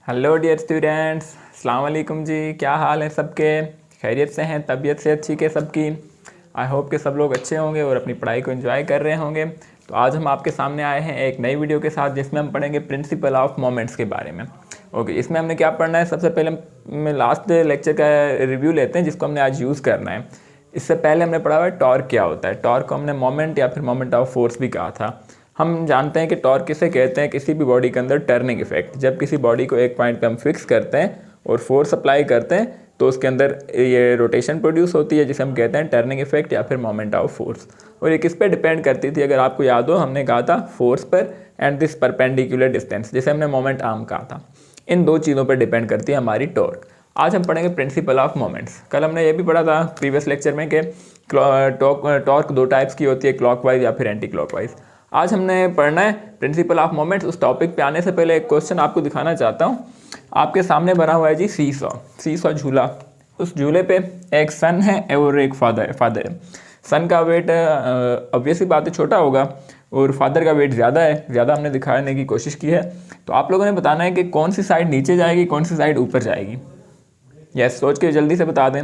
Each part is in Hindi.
हेलो डियर स्टूडेंट्स, अस्सलाम वालेकुम जी। क्या हाल है सबके? खैरियत से हैं? तबीयत से अच्छी के सबकी? आई होप कि सब लोग अच्छे होंगे और अपनी पढ़ाई को एंजॉय कर रहे होंगे। तो आज हम आपके सामने आए हैं एक नई वीडियो के साथ जिसमें हम पढ़ेंगे प्रिंसिपल ऑफ मोमेंट्स के बारे में। ओके, इसमें हमने क्या पढ़ना है? सबसे पहले मैं लास्ट लेक्चर का रिव्यू लेते हैं जिसको हमने आज यूज़ करना है। इससे पहले हमने पढ़ा हुआ है टॉर्क क्या होता है। टॉर्क को हमने मोमेंट या फिर मोमेंट ऑफ फोर्स भी कहा था। हम जानते हैं कि टॉर्क किसे कहते हैं? किसी भी बॉडी के अंदर टर्निंग इफेक्ट। जब किसी बॉडी को एक पॉइंट पे हम फिक्स करते हैं और फोर्स अप्लाई करते हैं तो उसके अंदर ये रोटेशन प्रोड्यूस होती है जिसे हम कहते हैं टर्निंग इफेक्ट या फिर मोमेंट ऑफ फोर्स। और ये किस पे डिपेंड करती थी? अगर आपको याद हो, हमने कहा था फोर्स पर एंड दिस परपेंडिकुलर डिस्टेंस, जिसे हमने मोमेंट आर्म कहा था। इन दो चीज़ों पर डिपेंड करती है हमारी टॉर्क। आज हम पढ़ेंगे प्रिंसिपल ऑफ मोमेंट्स। कल हमने ये भी पढ़ा था प्रीवियस लेक्चर में कि टॉर्क दो टाइप्स की होती है, क्लॉकवाइज या फिर एंटी क्लॉकवाइज। आज हमने पढ़ना है प्रिंसिपल ऑफ मोमेंट्स। उस टॉपिक पे आने से पहले एक क्वेश्चन आपको दिखाना चाहता हूँ। आपके सामने बना हुआ है जी सी सॉ झूला। उस झूले पे एक सन है और एक फादर है। सन का वेट ऑब्वियसली बात है छोटा होगा और फादर का वेट ज़्यादा है। ज़्यादा हमने दिखाने की कोशिश की है। तो आप लोगों ने बताना है कि कौन सी साइड नीचे जाएगी, कौन सी साइड ऊपर जाएगी। यस, सोच के जल्दी से बता दें।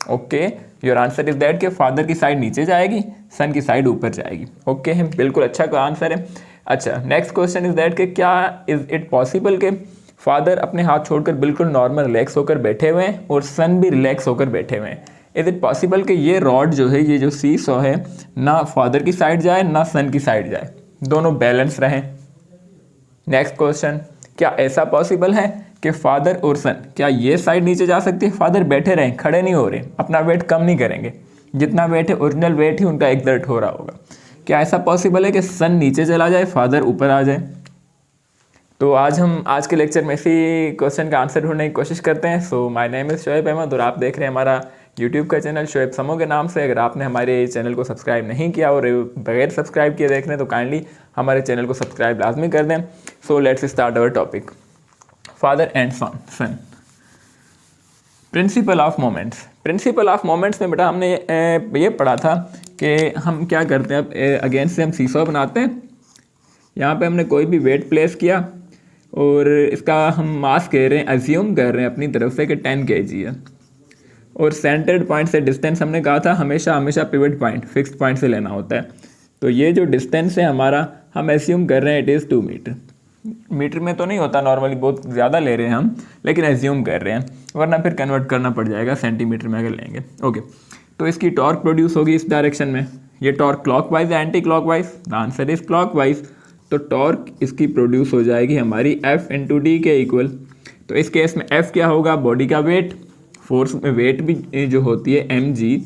Okay, your answer is that कि फादर की साइड नीचे जाएगी, सन की साइड ऊपर जाएगी। ओके, बिल्कुल अच्छा का आंसर है। अच्छा, नेक्स्ट क्वेश्चन इज दैट कि क्या इज इट पॉसिबल कि फादर अपने हाथ छोड़कर बिल्कुल नॉर्मल रिलैक्स होकर बैठे हुए हैं और सन भी रिलैक्स होकर बैठे हुए हैं? इज इट पॉसिबल कि ये रॉड जो है, ये जो सी सॉ है, ना फादर की साइड जाए ना सन की साइड जाए, दोनों बैलेंस रहें? नेक्स्ट क्वेश्चन, क्या ऐसा पॉसिबल है कि फादर और सन, क्या ये साइड नीचे जा सकती है? फादर बैठे रहें, खड़े नहीं हो रहे, अपना वेट कम नहीं करेंगे, जितना वेट है ओरिजिनल वेट ही उनका एक्सर्ट हो रहा होगा। क्या ऐसा पॉसिबल है कि सन नीचे चला जाए, फादर ऊपर आ जाए? तो आज के लेक्चर में इसी क्वेश्चन का आंसर ढूंढने की कोशिश करते हैं। So my name is Shoaib Ahmed और आप देख रहे हैं हमारा यूट्यूब का चैनल शोएब समो के नाम से। अगर आपने हमारे चैनल को सब्सक्राइब नहीं किया और बगैर सब्सक्राइब किए देख रहे हैं तो काइंडली हमारे चैनल को सब्सक्राइब लाजमी कर दें। So let's start our topic, father and son. Principle of moments. Principle of moments में बेटा हमने ये पढ़ा था कि हम क्या करते हैं। अब अगेन से हम सीसॉ बनाते हैं। यहाँ पे हमने कोई भी वेट प्लेस किया और इसका हम मास कह रहे हैं, अज्यूम कर रहे हैं अपनी तरफ से कि 10 kg है। और सेंटर्ड पॉइंट से डिस्टेंस हमने कहा था हमेशा पिवट पॉइंट, फिक्स्ड पॉइंट से लेना होता है। तो ये जो डिस्टेंस है हमारा, हम एज्यूम कर रहे हैं इट इज़ 2 मीटर। मीटर में तो नहीं होता नॉर्मली, बहुत ज़्यादा ले रहे हैं हम, लेकिन एज्यूम कर रहे हैं, वरना फिर कन्वर्ट करना पड़ जाएगा सेंटीमीटर में अगर लेंगे। ओके, तो इसकी टॉर्क प्रोड्यूस होगी इस डायरेक्शन में। ये टॉर्क क्लॉकवाइज है anti clockwise? The answer is clockwise. तो टॉर्क इसकी प्रोड्यूस हो जाएगी हमारी F × D के इक्वल। तो इस केस में F क्या होगा? बॉडी का वेट। फोर्स में वेट भी जो होती है mg,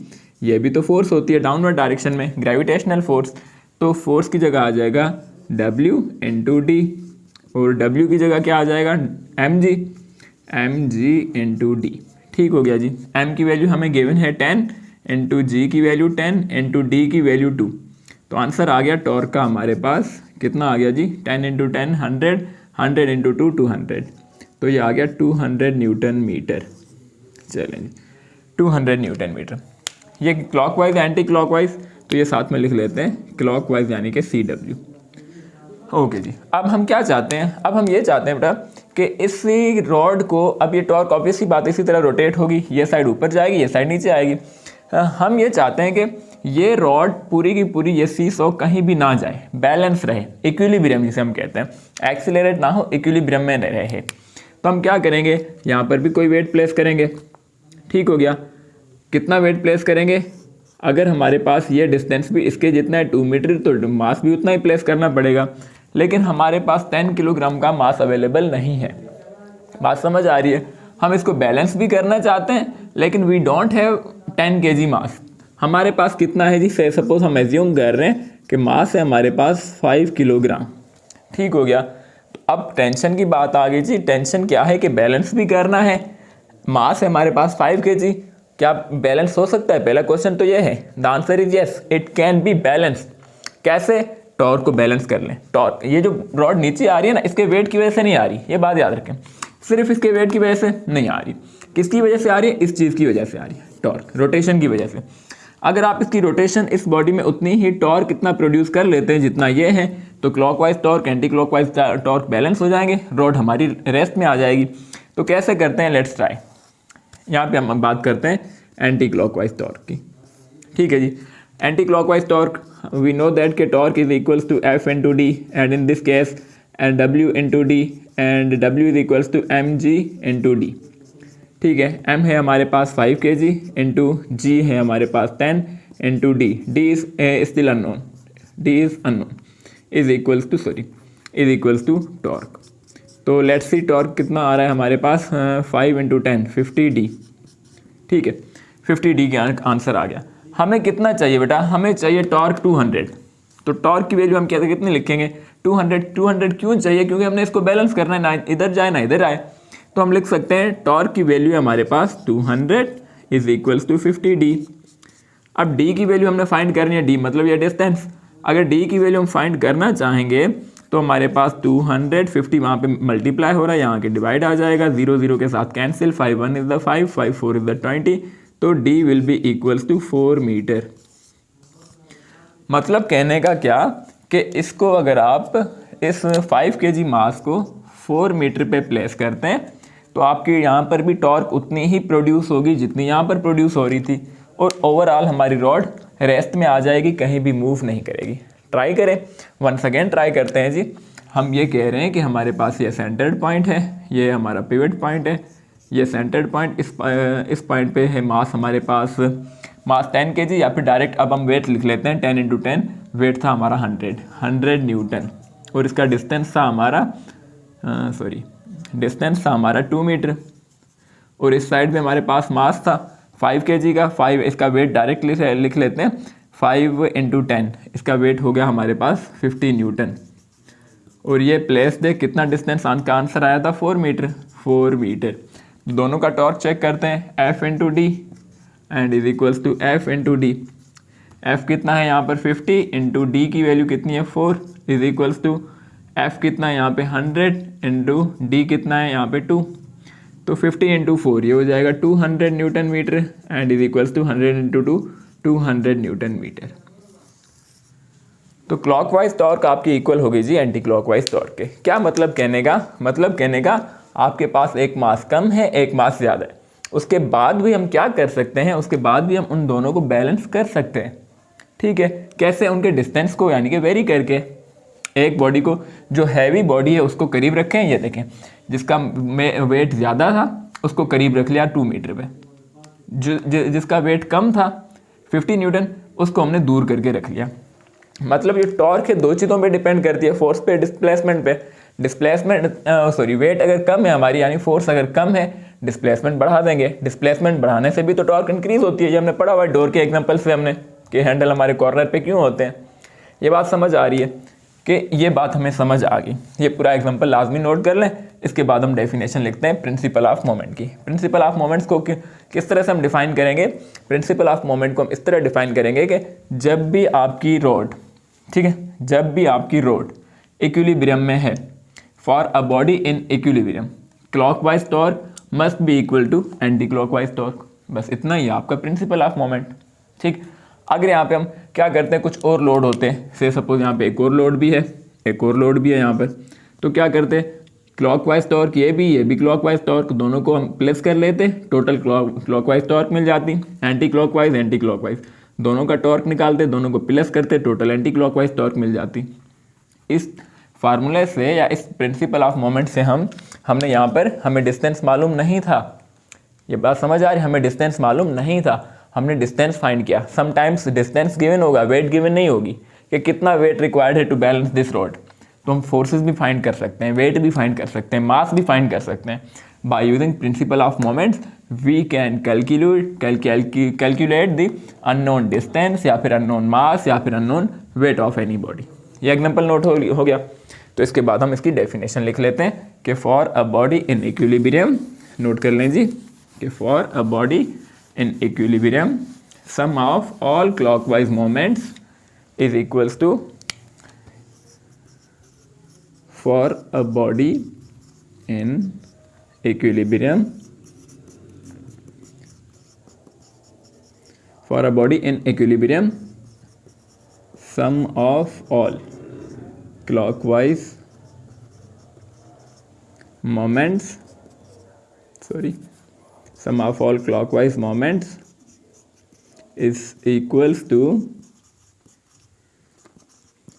ये भी तो फोर्स होती है डाउनवर्ड डायरेक्शन में, ग्रेविटेशनल फोर्स। तो फोर्स की जगह आ जाएगा W × D और W की जगह क्या आ जाएगा? mg × D। ठीक हो गया जी। m की वैल्यू हमें गिवन है 10, × g की वैल्यू 10, × D की वैल्यू 2। तो आंसर आ गया टॉर्क का हमारे पास कितना आ गया जी? 10 × 10 100, 100 × 2 200। तो ये आ गया 200 न्यूटन मीटर। चलें, 200 न्यूटन मीटर। ये क्लॉकवाइज एंटी क्लॉकवाइज, तो ये साथ में लिख लेते हैं, क्लॉकवाइज यानी कि CW। ओके जी, अब हम क्या चाहते हैं? अब हम ये चाहते हैं बेटा कि इसी रॉड को, अब ये टॉर्क ऑब्वियसली बात इसी तरह रोटेट होगी, ये साइड ऊपर जाएगी, ये साइड नीचे आएगी। हम ये चाहते हैं कि ये रॉड पूरी की पूरी, ये सीसॉ कहीं भी ना जाए, बैलेंस रहे, इक्विलिब्रियम जिसे हम कहते हैं, एक्सीलरेट ना हो, इक्विलिब्रियम में रहे। तो हम क्या करेंगे? यहाँ पर भी कोई वेट प्लेस करेंगे। ठीक हो गया। कितना वेट प्लेस करेंगे? अगर हमारे पास ये डिस्टेंस भी इसके जितना है 2 मीटर, तो मास भी उतना ही प्लेस करना पड़ेगा। लेकिन हमारे पास 10 किलोग्राम का मास अवेलेबल नहीं है। बात समझ आ रही है? हम इसको बैलेंस भी करना चाहते हैं लेकिन वी डोंट हैव 10 kg मास। हमारे पास कितना है जी? से सपोज हम एज्यूम कर रहे हैं कि मास है हमारे पास 5 किलोग्राम। ठीक हो गया। तो अब टेंशन की बात आ गई जी। टेंशन क्या है कि बैलेंस भी करना है। मास है हमारे पास 5 kg, क्या बैलेंस हो सकता है? पहला क्वेश्चन तो ये है। The answer is yes, it can be balance. कैसे? टॉर्क को बैलेंस कर लें। टॉर्क, ये जो रॉड नीचे आ रही है ना, इसके वेट की वजह से नहीं आ रही, ये बात याद रखें। सिर्फ इसके वेट की वजह से नहीं आ रही। किसकी वजह से आ रही है? इस चीज़ की वजह से आ रही है, टॉर्क, रोटेशन की वजह से। अगर आप इसकी रोटेशन, इस बॉडी में उतनी ही टॉर्क कितना प्रोड्यूस कर लेते हैं जितना ये है, तो clockwise torque anti clockwise torque balance हो जाएंगे, रॉड हमारी रेस्ट में आ जाएगी। तो कैसे करते हैं, लेट्स ट्राई। यहाँ पे हम बात करते हैं एंटी क्लॉकवाइज टॉर्क की। ठीक है जी, anti clockwise torque we know that के torque is equals to F into D and in this case and W into D and W is equals to M G into D. ठीक है, एम है हमारे पास 5 kg इंटू जी है हमारे पास 10 into d, d is still unknown, d is unknown, is equals to torque. तो लेट्स सी टॉर्क कितना आ रहा है हमारे पास, 5 इंटू 10 50 डी। ठीक है, 50 डी का आंसर आ गया। हमें कितना चाहिए बेटा, हमें चाहिए टॉर्क 200। तो टॉर्क की वैल्यू हम कहते हैं कितनी लिखेंगे, 200 क्यों चाहिए, क्योंकि हमने इसको बैलेंस करना है, ना इधर जाए ना इधर आए। तो हम लिख सकते हैं टॉर्क की वैल्यू हमारे पास 200 इज इक्वल्स टू 50 डी। अब डी की वैल्यू हमने फाइंड करनी है, डी मतलब ये डिस्टेंस। अगर डी की वैल्यू हम फाइंड करना चाहेंगे तो हमारे पास 250 वहाँ पे मल्टीप्लाई हो रहा है, यहाँ के डिवाइड आ जाएगा, 0 0 के साथ cancel, 5 1 is the 5, 5 4 is the 20। तो d will be equals to 4 metre. मतलब कहने का क्या कि इसको अगर आप इस 5 kg मास को 4 मीटर पे प्लेस करते हैं तो आपके यहाँ पर भी टॉर्क उतनी ही प्रोड्यूस होगी जितनी यहाँ पर प्रोड्यूस हो रही थी, और ओवरऑल हमारी रॉड रेस्ट में आ जाएगी, कहीं भी मूव नहीं करेगी। ट्राई करें, वंस अगेन ट्राई करते हैं जी। हम ये कह रहे हैं कि हमारे पास ये सेंटर्ड पॉइंट है, ये हमारा पिवट पॉइंट है, ये सेंटर्ड पॉइंट, इस पॉइंट पे है मास हमारे पास, मास 10 kg, या फिर डायरेक्ट अब हम वेट लिख लेते हैं 10 इंटू 10, वेट था हमारा 100 न्यूटन, और इसका डिस्टेंस था हमारा डिस्टेंस था हमारा 2 मीटर, और इस साइड में हमारे पास मास था 5 kg का, 5 इसका वेट डायरेक्ट लिख लेते हैं, 5 इंटू 10 इसका वेट हो गया हमारे पास 50 न्यूटन, और ये प्लेस दे कितना डिस्टेंस का आंसर आया था 4 मीटर। दोनों का टॉर्क चेक करते हैं, f into D and is equals to F into d. F कितना है यहाँ पर 50 इंटू डी की वैल्यू कितनी है 4 इज इक्वल्स टू एफ कितना है यहाँ पे 100 इंटू डी कितना है यहाँ पे 2, तो 50 इंटू 4 ये हो जाएगा 200 newton metre and is equals to 100 into 2 200 newton metre. तो क्लॉकवाइज टॉर्क आपकी इक्वल होगी जी एंटी क्लॉकवाइज टॉर्क के। क्या मतलब कहने का, मतलब कहने का आपके पास एक मास कम है एक मास ज़्यादा है, उसके बाद भी हम क्या कर सकते हैं, उसके बाद भी हम उन दोनों को बैलेंस कर सकते हैं। ठीक है, कैसे, उनके डिस्टेंस को यानी कि वेरी करके। एक बॉडी को, जो हैवी बॉडी है उसको करीब रखें, ये देखें जिसका वेट ज़्यादा था उसको करीब रख लिया 2 मीटर पे, जिसका वेट कम था 50 न्यूटन उसको हमने दूर करके रख लिया। मतलब ये टॉर्क है दो चीज़ों पे डिपेंड करती है, फोर्स पे, डिस्प्लेसमेंट पे। वेट अगर कम है हमारी, यानी फोर्स अगर कम है, डिस्प्लेसमेंट बढ़ा देंगे। डिस्प्लेसमेंट बढ़ाने से भी तो टॉर्क इंक्रीज होती है, ये हमने पढ़ा हुआ है डोर के एग्जांपल से हमने, कि हैंडल हमारे कॉर्नर पे क्यों होते हैं। ये बात समझ आ रही है कि ये बात हमें समझ आ गई। ये पूरा एग्जांपल लाजमी नोट कर लें। इसके बाद हम डेफिनेशन लिखते हैं प्रिंसिपल ऑफ मोमेंट की। प्रिंसिपल ऑफ मोमेंट्स को किस तरह से हम डिफाइन करेंगे, प्रिंसिपल ऑफ मोमेंट को हम इस तरह डिफाइन करेंगे कि जब भी आपकी रोड, ठीक है, जब भी आपकी रोड इक्विलिब्रियम में है, for a body in equilibrium, clockwise torque must be equal to anti clockwise torque. बस इतना ही आपका प्रिंसिपल ऑफ मोमेंट। ठीक, अगर यहाँ पे हम क्या करते हैं, कुछ और लोड होते हैं, से सपोज यहाँ पे एक और लोड भी है, एक और लोड भी है यहाँ पर, तो क्या करते हैं, क्लॉकवाइज टॉर्क ये भी क्लॉकवाइज टॉर्क, दोनों को हम प्लस कर लेते, टोटल क्लॉकवाइज टॉर्क मिल जाती। एंटी क्लॉकवाइज दोनों का टॉर्क निकालते, दोनों को प्लस करते, टोटल एंटी क्लॉकवाइज टॉर्क मिल जाती। इस फार्मूले से या इस प्रिंसिपल ऑफ मोमेंट से हमने यहाँ पर, हमें डिस्टेंस मालूम नहीं था, ये बात समझ आ रही, हमें डिस्टेंस मालूम नहीं था, हमने डिस्टेंस फाइंड किया। समटाइम्स डिस्टेंस गिवन होगा, वेट गिवन नहीं होगी कि कितना वेट रिक्वायर्ड है टू बैलेंस दिस रोड, तो हम फोर्सेस भी फाइंड कर सकते हैं, वेट भी फाइंड कर सकते हैं, मास भी फाइंड कर सकते हैं। By using principle of moments we can calculate the unknown distance या फिर अननोन मास या फिर unknown weight of any body. ये एग्जाम्पल नोट हो गया। तो इसके बाद हम इसकी डेफिनेशन लिख लेते हैं कि for a body in equilibrium, note कर लें जी, कि for a body in equilibrium sum of all clockwise moments is equals to, for a body in equilibrium, sum of all clockwise moments, sum of all clockwise moments is equals to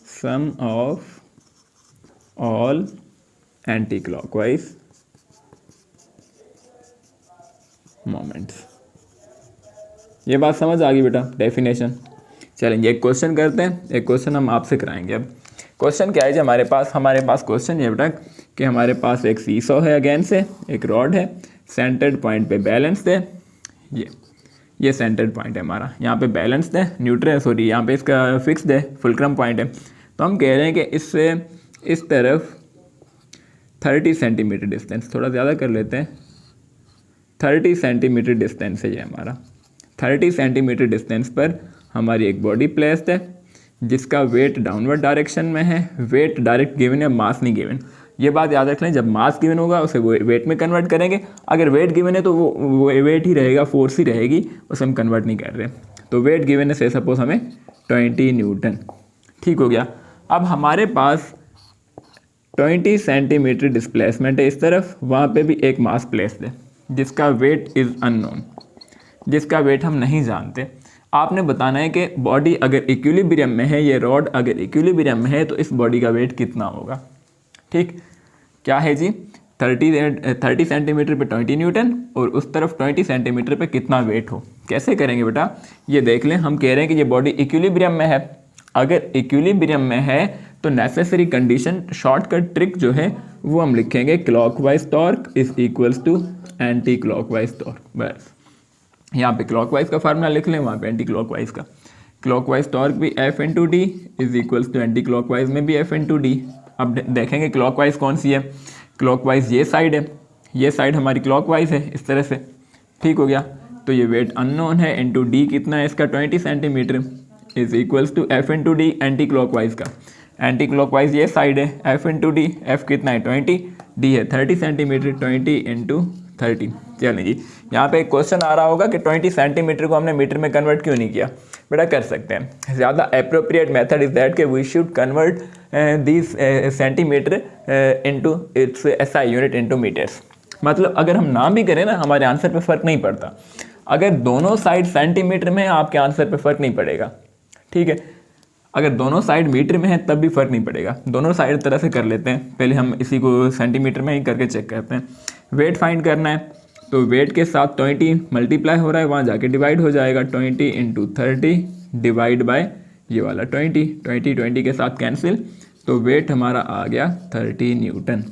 sum of all anti-clockwise moments। ये बात समझ आ गई बेटा, डेफिनेशन। चलेंगे एक क्वेश्चन करते हैं, एक क्वेश्चन हम आपसे कराएंगे। अब क्वेश्चन क्या है जी हमारे पास क्वेश्चन ये बेटा कि हमारे पास एक सीसॉ है, अगेन से एक रॉड है, सेंटर्ड पॉइंट पे बैलेंस है, ये सेंटर्ड पॉइंट है हमारा, यहाँ पे बैलेंस है, न्यूट्रल यहाँ पे इसका फिक्स्ड है, फुलक्रम पॉइंट है। तो हम कह रहे हैं कि इससे इस तरफ 30 सेंटीमीटर डिस्टेंस, थोड़ा ज़्यादा कर लेते हैं, 30 सेंटीमीटर डिस्टेंस है ये हमारा। 30 सेंटीमीटर डिस्टेंस पर हमारी एक बॉडी प्लेस्ड है जिसका वेट डाउनवर्ड डायरेक्शन में है। वेट डायरेक्ट गिवन है, मास नहीं गिवन। ये बात याद रख लें, जब मास गिवन होगा उसे वो वेट में कन्वर्ट करेंगे, अगर वेट गिवन है तो वो वेट ही रहेगा, फोर्स ही रहेगी, उसे हम कन्वर्ट नहीं कर रहे। तो वेट गिवन है से सपोज हमें 20 न्यूटन, ठीक हो गया। अब हमारे पास 20 सेंटीमीटर डिस्प्लेसमेंट है इस तरफ, वहाँ पे भी एक मास प्लेस्ड है जिसका वेट इज़ अननोन, जिसका वेट हम नहीं जानते। आपने बताना है कि बॉडी अगर इक्विलिब्रियम में है, ये रॉड अगर इक्विलिब्रियम में है तो इस बॉडी का वेट कितना होगा। ठीक, क्या है जी, 30 सेंटीमीटर पे 20 न्यूटन और उस तरफ 20 सेंटीमीटर पे कितना वेट हो। कैसे करेंगे बेटा, ये देख लें, हम कह रहे हैं कि ये बॉडी इक्विलिब्रियम में है। अगर इक्विलिब्रियम में है तो नेसेसरी कंडीशन, शॉर्टकट ट्रिक जो है वो हम लिखेंगे clockwise torque is equals to anti clockwise torque. बस यहाँ पे क्लॉकवाइज का फार्मूला लिख लें, वहाँ पे एंटी क्लॉकवाइज का। क्लॉकवाइज टॉर्क भी f into d is equals to anti clockwise में भी एफ इंटू डी। अब देखेंगे क्लॉकवाइज कौन सी है, क्लॉकवाइज ये साइड है, ये साइड हमारी क्लॉकवाइज है इस तरह से, ठीक हो गया। तो ये वेट अननोन है, इंटू डी कितना है इसका 20 centimetre is equals to F into d anti clockwise का। एंटी क्लॉकवाइज ये साइड है, एफ इंटू डी, एफ कितना है 20, डी है 30 सेंटीमीटर, 20 इंटू 30। चलिए जी, यहाँ पे एक क्वेश्चन आ रहा होगा कि 20 सेंटीमीटर को हमने मीटर में कन्वर्ट क्यों नहीं किया। बेटा कर सकते हैं, ज़्यादा अप्रोप्रिएट मेथड इज़ दैट कि we should convert this centimetre into its SI unit into metres. मतलब अगर हम ना भी करें ना, हमारे आंसर पे फ़र्क नहीं पड़ता। अगर दोनों साइड सेंटीमीटर में है, आपके आंसर पे फ़र्क नहीं पड़ेगा, ठीक है। अगर दोनों साइड मीटर में है तब भी फ़र्क नहीं पड़ेगा। दोनों साइड तरह से कर लेते हैं, पहले हम इसी को सेंटीमीटर में ही करके चेक करते हैं। वेट फाइंड करना है तो वेट के साथ 20 मल्टीप्लाई हो रहा है, वहाँ जाके डिवाइड हो जाएगा, 20 इंटू 30 डिवाइड बाय ये वाला 20 के साथ कैंसिल, तो वेट हमारा आ गया 30 न्यूटन।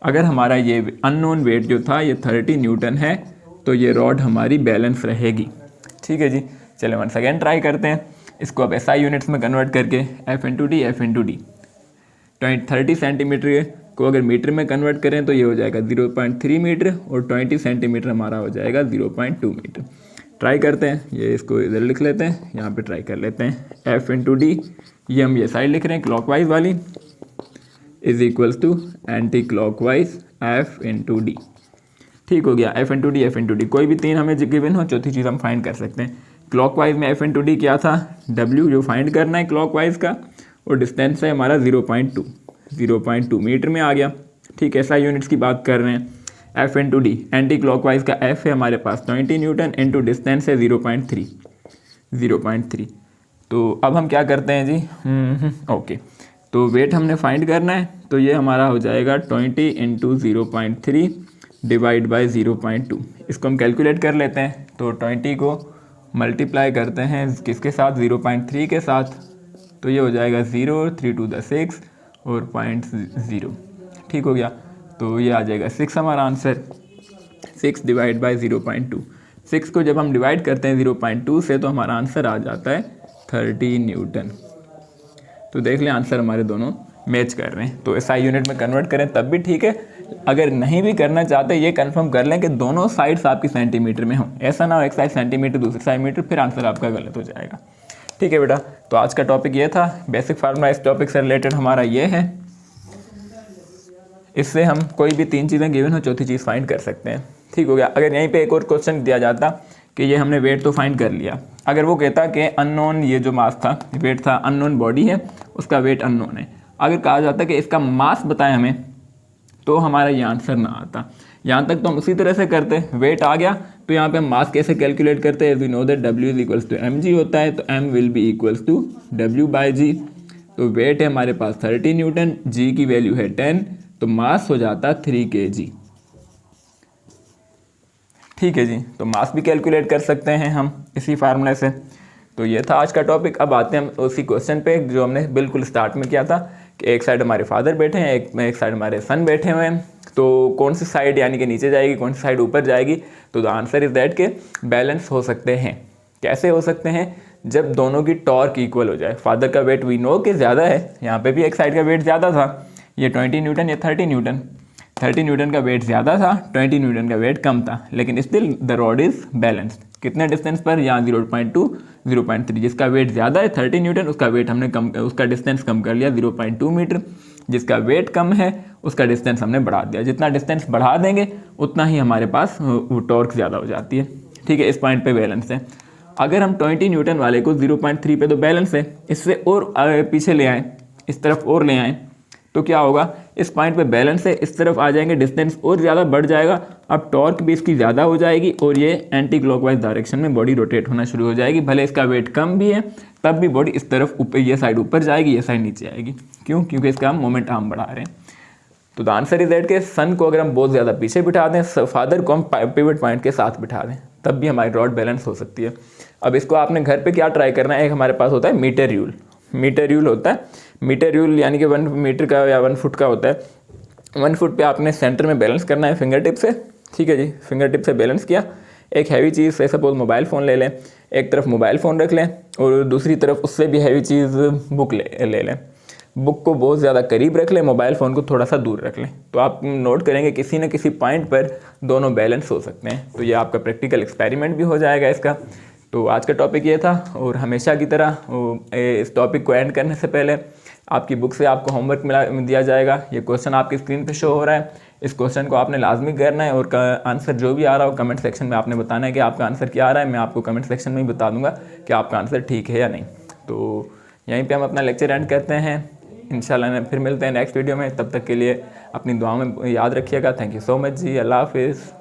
अगर हमारा ये अननोन वेट जो था ये 30 न्यूटन है तो ये रॉड हमारी बैलेंस रहेगी, ठीक है जी। चलिए वन सेकेंड ट्राई करते हैं इसको अब एसआई यूनिट्स में कन्वर्ट करके, एफ इंटू डी 30 सेंटीमीटर को अगर मीटर में कन्वर्ट करें तो ये हो जाएगा 0.3 मीटर और 20 सेंटीमीटर हमारा हो जाएगा 0.2 मीटर। ट्राई करते हैं, ये इसको इधर लिख लेते हैं, यहाँ पे ट्राई कर लेते हैं। एफ इंटू डी, ये हम ये साइड लिख रहे हैं क्लॉकवाइज वाली, is equals to anti clockwise f into D, ठीक हो गया। एफ इंटू डी कोई भी तीन हमें गिवन हो, चौथी चीज़ हम फाइंड कर सकते हैं। क्लॉकवाइज में एफ इंटू डी क्या था, डब्ल्यू जो फाइंड करना है क्लॉकवाइज का, और डिस्टेंस है हमारा 0.2 मीटर में आ गया, ठीक है। एसआई यूनिट्स की बात कर रहे हैं। F into d, anti clockwise का एफ है हमारे पास 20 न्यूटन, इंटू डिस्टेंस है 0.3। तो अब हम क्या करते हैं जी, ओके, तो वेट हमने फाइंड करना है, तो ये हमारा हो जाएगा 20 इंटू 0.3 डिवाइड बाई 0.2। इसको हम कैलकुलेट कर लेते हैं, तो 20 को मल्टीप्लाई करते हैं किसके साथ, 0.3 के साथ, तो ये हो जाएगा 0, 3 to the 6 और 0.0, ठीक हो गया। तो ये आ जाएगा 6 हमारा आंसर, 6 डिवाइड बाई 0.2। 6 को जब हम डिवाइड करते हैं 0.2 से तो हमारा आंसर आ जाता है 30 न्यूटन। तो देख लें आंसर हमारे दोनों मैच कर रहे हैं। तो एसआई यूनिट में कन्वर्ट करें तब भी ठीक है, अगर नहीं भी करना चाहते ये कंफर्म कर लें कि दोनों साइड्स आपकी सेंटीमीटर में हो, ऐसा ना हो एक साइड सेंटीमीटर दूसरी साइड मीटर, फिर आंसर आपका गलत हो जाएगा, ठीक है बेटा। तो आज का टॉपिक ये था, बेसिक फार्मूला इस टॉपिक से रिलेटेड हमारा ये है। इससे हम कोई भी तीन चीज़ें गिवन हो, चौथी चीज़ फाइंड कर सकते हैं, ठीक हो गया। अगर यहीं पे एक और क्वेश्चन दिया जाता कि ये हमने वेट तो फाइंड कर लिया, अगर वो कहता कि अननोन ये जो मास था, वेट था, अननोन बॉडी है, उसका वेट अननोन है, अगर कहा जाता कि इसका मास बताएं हमें, तो हमारा ये आंसर ना आता। यहाँ तक तो हम उसी तरह से करते, वेट आ गया तो यहाँ पे हम मास कैसे कैलकुलेट करते हैं, we know that W is equals to mg होता है, तो m will be equals to W/g। तो वेट है हमारे पास 30 न्यूटन, g की वैल्यू है 10, तो मास हो जाता 3 kg। ठीक है जी, तो मास भी कैलकुलेट कर सकते हैं हम इसी फार्मूले से। तो ये था आज का टॉपिक। अब आते हैं हम उसी क्वेश्चन पे जो हमने बिल्कुल स्टार्ट में किया था कि एक साइड हमारे फादर बैठे हैं, एक साइड हमारे सन बैठे हुए हैं, तो कौन सी साइड यानी कि नीचे जाएगी, कौन सी साइड ऊपर जाएगी। तो द आंसर इज दैट के बैलेंस हो सकते हैं। कैसे हो सकते हैं, जब दोनों की टॉर्क इक्वल हो जाए। फादर का वेट वी नो कि ज़्यादा है, यहाँ पे भी एक साइड का वेट ज़्यादा था, ये 20 न्यूटन या 30 न्यूटन, 30 न्यूटन का वेट ज़्यादा था, 20 न्यूटन का वेट कम था, लेकिन still the rod is balanced. कितने डिस्टेंस पर, यहाँ 0.2 0.3, जिसका वेट ज़्यादा है 30 न्यूटन, उसका वेट हमने कम, उसका डिस्टेंस कम कर लिया 0.2 मीटर। जिसका वेट कम है उसका डिस्टेंस हमने बढ़ा दिया। जितना डिस्टेंस बढ़ा देंगे उतना ही हमारे पास वो टॉर्क ज़्यादा हो जाती है। ठीक है, इस पॉइंट पे बैलेंस है। अगर हम 20 न्यूटन वाले को 0.3 पे तो बैलेंस है, इससे और पीछे ले आएँ, इस तरफ और ले आएँ, तो क्या होगा, इस पॉइंट पे बैलेंस है, इस तरफ आ जाएंगे, डिस्टेंस और ज़्यादा बढ़ जाएगा, अब टॉर्क भी इसकी ज़्यादा हो जाएगी और ये एंटी क्लॉकवाइज डायरेक्शन में बॉडी रोटेट होना शुरू हो जाएगी। भले इसका वेट कम भी है तब भी बॉडी इस तरफ ऊपर, ये साइड ऊपर जाएगी, ये साइड नीचे आएगी। क्यों? क्योंकि इसका हम मोमेंट आर्म बढ़ा रहे हैं। तो द आंसर इज दैट के सन को अगर हम बहुत ज़्यादा पीछे बिठा दें, फादर को हम पिवट पॉइंट के साथ बिठा दें, तब भी हमारी रॉड बैलेंस हो सकती है। अब इसको आपने घर पे क्या ट्राई करना है, एक हमारे पास होता है मीटर रूल। मीटर रूल होता है, मीटर रूल यानी कि 1 मीटर का या 1 फुट का होता है। 1 फुट पे आपने सेंटर में बैलेंस करना है फिंगर टिप से। ठीक है जी, फिंगर टिप से बैलेंस किया, एक हैवी चीज़ से सपोज मोबाइल फ़ोन ले लें, एक तरफ मोबाइल फ़ोन रख लें और दूसरी तरफ उससे भी हैवी चीज़ बुक ले लें। बुक को बहुत ज़्यादा करीब रख लें, मोबाइल फ़ोन को थोड़ा सा दूर रख लें, तो आप नोट करेंगे किसी न किसी पॉइंट पर दोनों बैलेंस हो सकते हैं। तो ये आपका प्रैक्टिकल एक्सपेरिमेंट भी हो जाएगा इसका। तो आज का टॉपिक ये था, और हमेशा की तरह इस टॉपिक को एंड करने से पहले आपकी बुक से आपको होमवर्क दिया जाएगा। ये क्वेश्चन आपकी स्क्रीन पे शो हो रहा है, इस क्वेश्चन को आपने लाजमी करना है और आंसर जो भी आ रहा हो कमेंट सेक्शन में आपने बताना है कि आपका आंसर क्या आ रहा है। मैं आपको कमेंट सेक्शन में ही बता दूंगा कि आपका आंसर ठीक है या नहीं। तो यहीं पे हम अपना लेक्चर एंड करते हैं। इंशाल्लाह फिर मिलते हैं नेक्स्ट वीडियो में। तब तक के लिए अपनी दुआ में याद रखिएगा। थैंक यू सो मच जी, अल्लाह हाफिज़।